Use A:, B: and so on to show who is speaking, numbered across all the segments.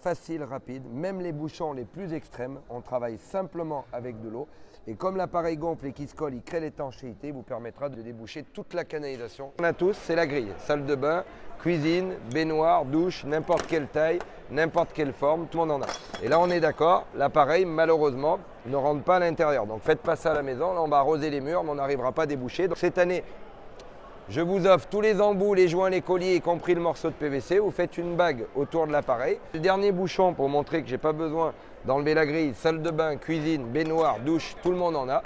A: Facile, rapide, même les bouchons les plus extrêmes, on travaille simplement avec de l'eau. Et comme l'appareil gonfle et qui se colle, il crée l'étanchéité, vous permettra de déboucher toute la canalisation. On a tous, c'est la grille. Salle de bain, cuisine, baignoire, douche, n'importe quelle taille, n'importe quelle forme, tout le monde en a. Et là on est d'accord, l'appareil malheureusement ne rentre pas à l'intérieur. Donc faites pas ça à la maison, là on va arroser les murs, mais on n'arrivera pas à déboucher. Donc cette année, je vous offre tous les embouts, les joints, les colliers, y compris le morceau de PVC. Vous faites une bague autour de l'appareil. Le dernier bouchon pour montrer que je n'ai pas besoin d'enlever la grille, salle de bain, cuisine, baignoire, douche, tout le monde en a.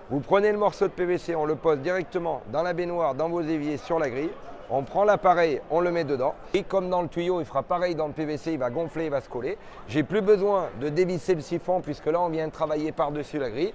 A: Vous prenez le morceau de PVC, on le pose directement dans la baignoire, dans vos éviers, sur la grille. On prend l'appareil, on le met dedans. Et comme dans le tuyau, il fera pareil dans le PVC, il va gonfler, il va se coller. J'ai plus besoin de dévisser le siphon puisque là, on vient travailler par-dessus la grille.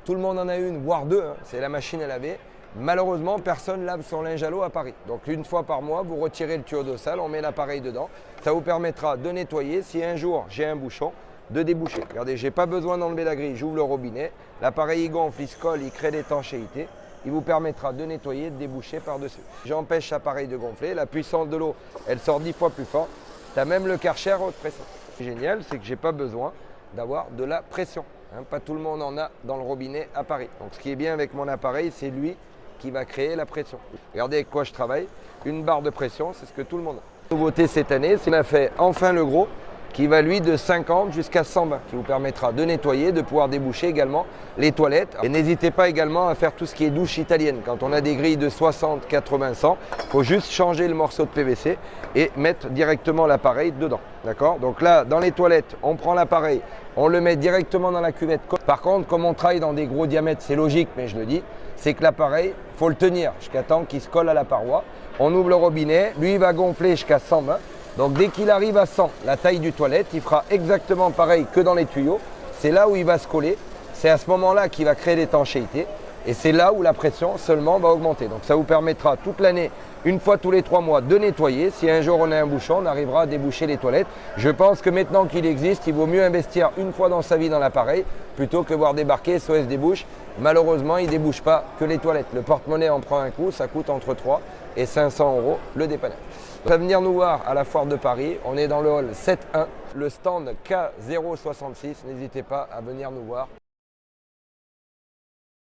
A: Tout le monde en a une, voire deux, hein. C'est la machine à laver. Malheureusement, personne lave son linge à l'eau à Paris. Donc une fois par mois, vous retirez le tuyau d'eau sale, on met l'appareil dedans. Ça vous permettra de nettoyer. Si un jour j'ai un bouchon, de déboucher. Regardez, je n'ai pas besoin d'enlever la grille, j'ouvre le robinet. L'appareil il gonfle, il se colle, il crée l'étanchéité. Il vous permettra de nettoyer, de déboucher par-dessus. J'empêche l'appareil de gonfler. La puissance de l'eau, elle sort 10 fois plus fort. Tu as même le Karcher haute pression. Ce qui est génial, c'est que je n'ai pas besoin d'avoir de la pression. Pas tout le monde en a dans le robinet à Paris. Donc ce qui est bien avec mon appareil, c'est lui qui va créer la pression. Regardez avec quoi je travaille. Une barre de pression, c'est ce que tout le monde a. La nouveauté cette année, c'est qu'on a fait enfin le gros qui va lui de 50 jusqu'à 120, qui vous permettra de nettoyer, de pouvoir déboucher également les toilettes. Et n'hésitez pas également à faire tout ce qui est douche italienne. Quand on a des grilles de 60, 80, 100, il faut juste changer le morceau de PVC et mettre directement l'appareil dedans. D'accord? Donc là, dans les toilettes, on prend l'appareil, on le met directement dans la cuvette. Par contre, comme on travaille dans des gros diamètres, c'est logique, mais je le dis, c'est que l'appareil, il faut le tenir jusqu'à temps qu'il se colle à la paroi. On ouvre le robinet, lui il va gonfler jusqu'à 120. Donc dès qu'il arrive à 100, la taille du toilette, il fera exactement pareil que dans les tuyaux. C'est là où il va se coller. C'est à ce moment-là qu'il va créer l'étanchéité. Et c'est là où la pression seulement va augmenter. Donc ça vous permettra toute l'année, une fois tous les 3 mois, de nettoyer. Si un jour on a un bouchon, on arrivera à déboucher les toilettes. Je pense que maintenant qu'il existe, il vaut mieux investir une fois dans sa vie dans l'appareil plutôt que voir débarquer SOS débouche. Malheureusement, il ne débouche pas que les toilettes. Le porte-monnaie en prend un coup, ça coûte entre 3 et 500 € le dépannage. Vous pouvez venir nous voir à la foire de Paris. On est dans le hall 7.1, le stand K066. N'hésitez pas à venir nous voir.